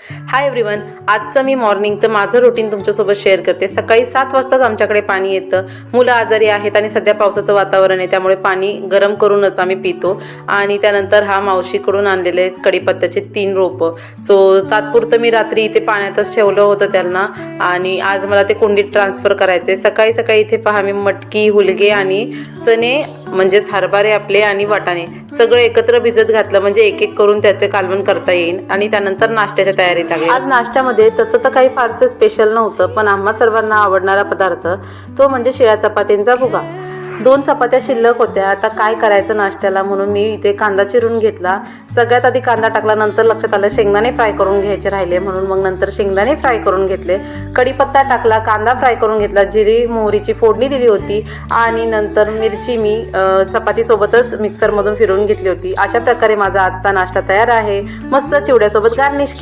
Hi everyone, आजचं मी मॉर्निंगचं माझं routine तुमच्यासोबत शेअर करते। सकाळी 7 वाजताच आमच्याकडे पाणी येतं। मुलं आजारी आहेत आणि सध्या पावसाचं वातावरण आहे, त्यामुळे पाणी गरम करूनच आम्ही पितो। आणि त्यानंतर हा मावशीकडून आणलेले कढीपत्त्याचे 3 रोपं तात्पुरतं मी रात्री इथे पाण्यातच ठेवलं होतं त्यांना, आणि आज मला ते कुंडीत ट्रान्सफर करायचे। सकाळी सकाळी इथे पहा मी मटकी, हुलगे आणि चणे म्हणजेच हरभरे आपले आणि वाटाणे सगळं एकत्र भिजत घातलं, म्हणजे एक एक करून त्याचे कालवण करता येईल। आणि त्यानंतर नाश्त्याच्या तयारीत लागले। आज नाश्त्यामध्ये तसं तर काही फारसे स्पेशल नव्हतं, पण आम्हा सर्वांना आवडणारा पदार्थ तो म्हणजे शिळ्या चपात्यांचा भुगा। 2 चपात्या शिल्लक होत्या। आता काय करायचं नाश्त्याला म्हणून मी इथे कांदा चिरून घेतला। सगळ्यात आधी कांदा टाकला, नंतर लक्षात आलं शेंगदाणे फ्राय करून घ्यायचे राहिले, म्हणून मग नंतर शेंगदाणे फ्राय करून घेतले। कढीपत्ता टाकला, कांदा फ्राय करून घेतला, जिरी मोहरीची फोडणी दिली होती आणि नंतर मिरची मी चपातीसोबतच मिक्सरमधून फिरवून घेतली होती। अशा प्रकारे माझा आजचा नाश्ता तयार आहे। मस्त चिवड्यासोबत गार्निश